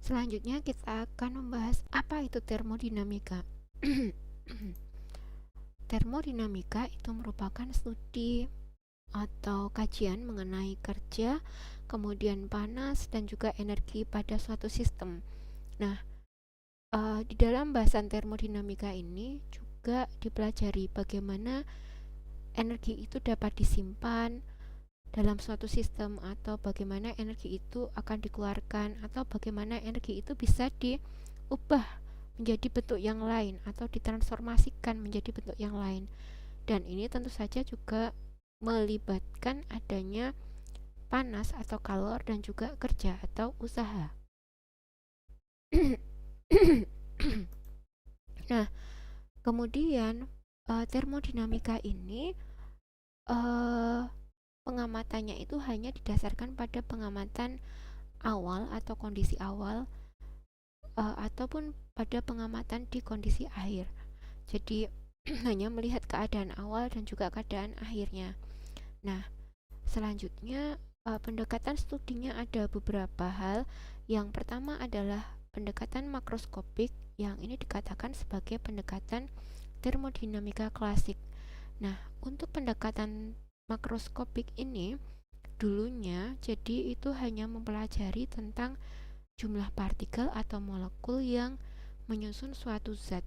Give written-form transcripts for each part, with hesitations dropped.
Selanjutnya kita akan membahas apa itu termodinamika. Termodinamika itu merupakan studi atau kajian mengenai kerja, kemudian panas, dan juga energi pada suatu sistem. Nah, di dalam bahasan termodinamika ini juga dipelajari bagaimana energi itu dapat disimpan dalam suatu sistem, atau bagaimana energi itu akan dikeluarkan, atau bagaimana energi itu bisa diubah menjadi bentuk yang lain atau ditransformasikan menjadi bentuk yang lain. Dan ini tentu saja juga melibatkan adanya panas atau kalor dan juga kerja atau usaha. Nah, kemudian termodinamika ini pengamatannya itu hanya didasarkan pada pengamatan awal atau kondisi awal, ataupun pada pengamatan di kondisi akhir. Jadi hanya melihat keadaan awal dan juga keadaan akhirnya. Nah, selanjutnya pendekatan studinya ada beberapa hal. Yang pertama adalah pendekatan makroskopik, yang ini dikatakan sebagai pendekatan termodinamika klasik. Nah, untuk pendekatan makroskopik ini dulunya jadi itu hanya mempelajari tentang jumlah partikel atau molekul yang menyusun suatu zat,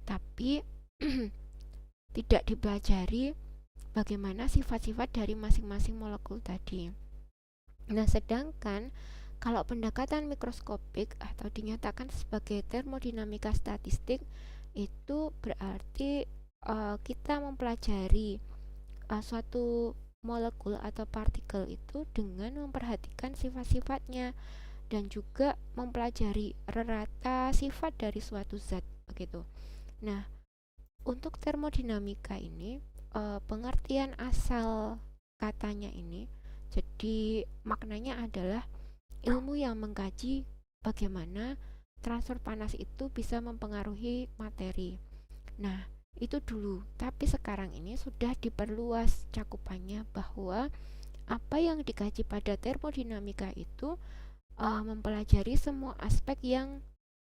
tapi tidak dipelajari bagaimana sifat-sifat dari masing-masing molekul tadi. Nah, sedangkan kalau pendekatan mikroskopik atau dinyatakan sebagai termodinamika statistik, itu berarti kita mempelajari suatu molekul atau partikel itu dengan memperhatikan sifat-sifatnya dan juga mempelajari rata sifat dari suatu zat begitu. Nah, untuk termodinamika ini pengertian asal katanya ini, jadi maknanya adalah ilmu yang mengkaji bagaimana transfer panas itu bisa mempengaruhi materi. Nah, itu dulu, tapi sekarang ini sudah diperluas cakupannya bahwa apa yang dikaji pada termodinamika itu mempelajari semua aspek yang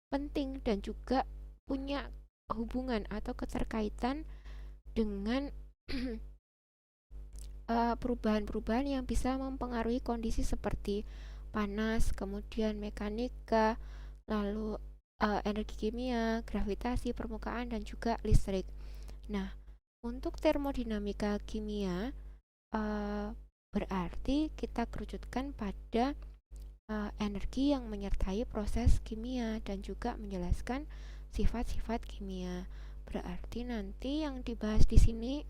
penting dan juga punya hubungan atau keterkaitan dengan perubahan-perubahan yang bisa mempengaruhi kondisi seperti panas, kemudian mekanika, lalu energi kimia, gravitasi, permukaan, dan juga listrik. Nah, untuk termodinamika kimia berarti kita kerucutkan pada energi yang menyertai proses kimia dan juga menjelaskan sifat-sifat kimia. Berarti nanti yang dibahas di sini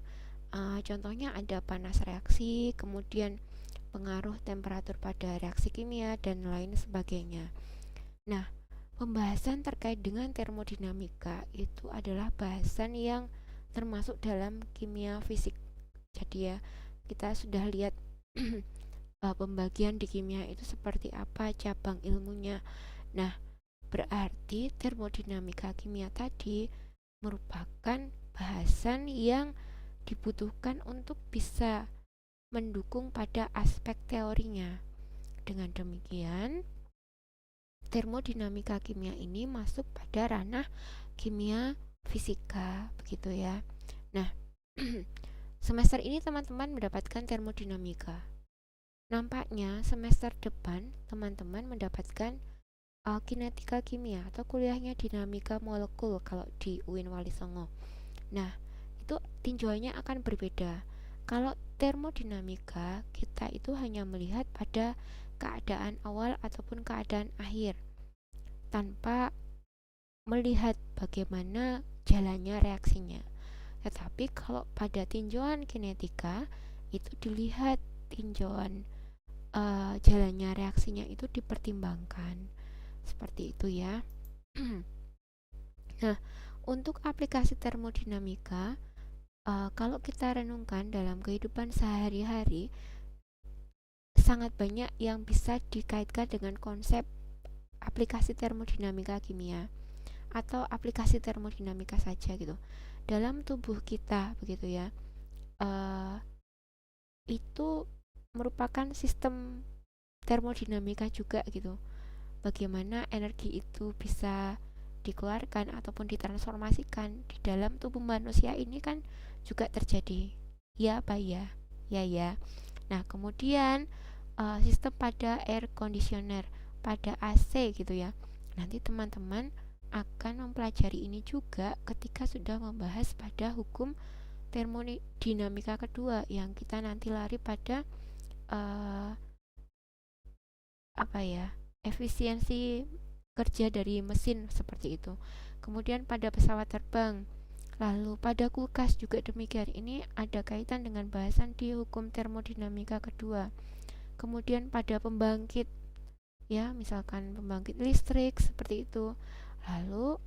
contohnya ada panas reaksi, kemudian pengaruh temperatur pada reaksi kimia, dan lain sebagainya. Nah, pembahasan terkait dengan termodinamika itu adalah bahasan yang termasuk dalam kimia fisik. Jadi ya, kita sudah lihat pembagian di kimia itu seperti apa cabang ilmunya. Nah, berarti termodinamika kimia tadi merupakan bahasan yang dibutuhkan untuk bisa mendukung pada aspek teorinya. Dengan demikian, termodinamika kimia ini masuk pada ranah kimia fisika, begitu ya. Nah, semester ini teman-teman mendapatkan termodinamika. Nampaknya semester depan teman-teman mendapatkan kinetika kimia atau kuliahnya dinamika molekul kalau di UIN Wali Songo. Nah, itu tinjauannya akan berbeda. Kalau termodinamika, kita itu hanya melihat pada keadaan awal ataupun keadaan akhir tanpa melihat bagaimana jalannya reaksinya. Tetapi kalau pada tinjauan kinetika itu dilihat tinjauan jalannya reaksinya itu dipertimbangkan. Seperti itu ya. Nah, untuk aplikasi termodinamika, kalau kita renungkan dalam kehidupan sehari-hari, sangat banyak yang bisa dikaitkan dengan konsep aplikasi termodinamika kimia atau aplikasi termodinamika saja gitu. Dalam tubuh kita begitu ya, itu merupakan sistem termodinamika juga gitu. bagaimana energi itu bisa dikeluarkan ataupun ditransformasikan di dalam tubuh manusia ini kan juga terjadi. Ya, Pak ya. Ya ya. Nah, kemudian sistem pada air conditioner, pada AC gitu ya. Nanti teman-teman akan mempelajari ini juga ketika sudah membahas pada hukum termodinamika kedua yang kita nanti lari pada uh, apa ya, efisiensi kerja dari mesin seperti itu. Kemudian pada pesawat terbang, lalu pada kulkas juga demikian. Ini ada kaitan dengan bahasan di hukum termodinamika kedua. Kemudian pada pembangkit, ya misalkan pembangkit listrik seperti itu. Lalu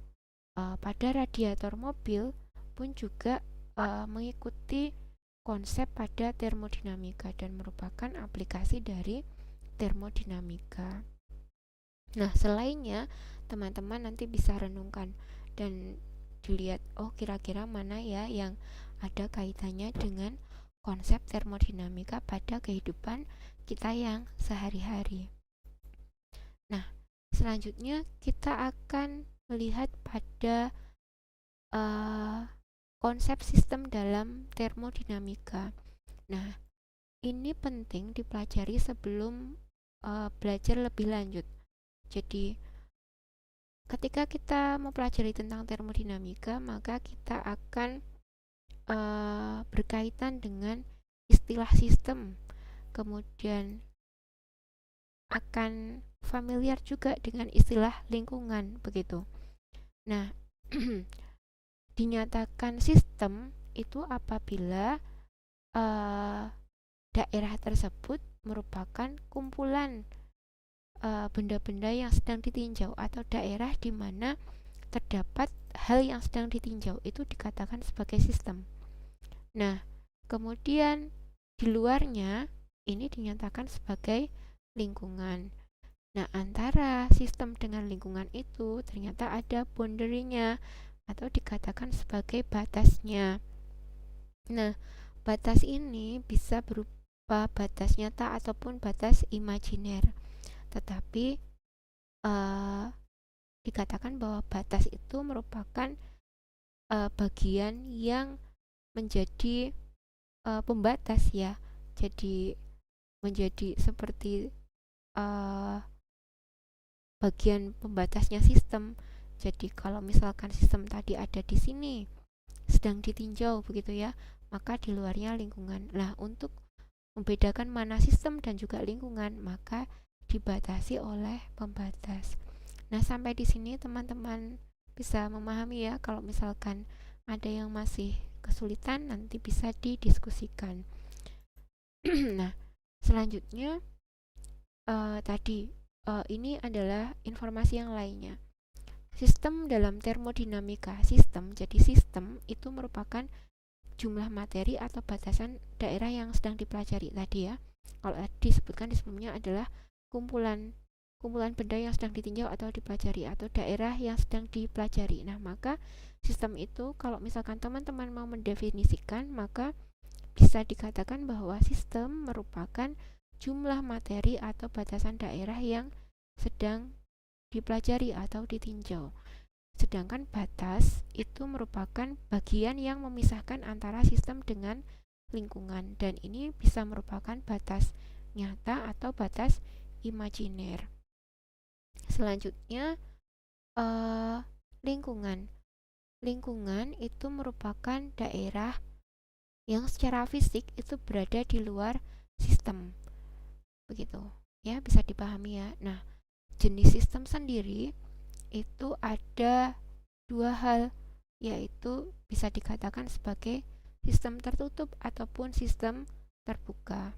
pada radiator mobil pun juga mengikuti konsep pada termodinamika dan merupakan aplikasi dari termodinamika. Nah, selainnya teman-teman nanti bisa renungkan dan dilihat, oh kira-kira mana ya yang ada kaitannya dengan konsep termodinamika pada kehidupan kita yang sehari-hari. Nah, selanjutnya kita akan melihat pada konsep sistem dalam termodinamika. Nah, ini penting dipelajari sebelum belajar lebih lanjut. Jadi, ketika kita mempelajari tentang termodinamika, maka kita akan berkaitan dengan istilah sistem, kemudian akan familiar juga dengan istilah lingkungan, begitu. Nah, dinyatakan sistem itu apabila daerah tersebut merupakan kumpulan benda-benda yang sedang ditinjau atau daerah di mana terdapat hal yang sedang ditinjau itu dikatakan sebagai sistem. Nah, kemudian di luarnya ini dinyatakan sebagai lingkungan. Nah, antara sistem dengan lingkungan itu ternyata ada boundary-nya atau dikatakan sebagai batasnya. Nah, batas ini bisa berupa batas nyata ataupun batas imajiner. Tetapi dikatakan bahwa batas itu merupakan bagian yang menjadi pembatas ya. Jadi menjadi seperti bagian pembatasnya sistem. Jadi kalau misalkan sistem tadi ada di sini sedang ditinjau begitu ya, maka di luarnya lingkungan. Nah, untuk membedakan mana sistem dan juga lingkungan, maka dibatasi oleh pembatas. Nah, sampai di sini teman-teman bisa memahami ya. Kalau misalkan ada yang masih kesulitan, nanti bisa didiskusikan. Nah, selanjutnya ini adalah informasi yang lainnya. Sistem dalam termodinamika sistem, jadi sistem itu merupakan jumlah materi atau batasan daerah yang sedang dipelajari tadi ya. Kalau disebutkan di sebelumnya adalah kumpulan benda yang sedang ditinjau atau dipelajari atau daerah yang sedang dipelajari. Nah, maka sistem itu kalau misalkan teman-teman mau mendefinisikan, maka bisa dikatakan bahwa sistem merupakan jumlah materi atau batasan daerah yang sedang dipelajari atau ditinjau. Sedangkan batas itu merupakan bagian yang memisahkan antara sistem dengan lingkungan, dan ini bisa merupakan batas nyata atau batas imajiner. Selanjutnya lingkungan. Lingkungan itu merupakan daerah yang secara fisik itu berada di luar sistem. Begitu. Ya, bisa dipahami ya. Nah, jenis sistem sendiri itu ada dua hal, yaitu bisa dikatakan sebagai sistem tertutup ataupun sistem terbuka.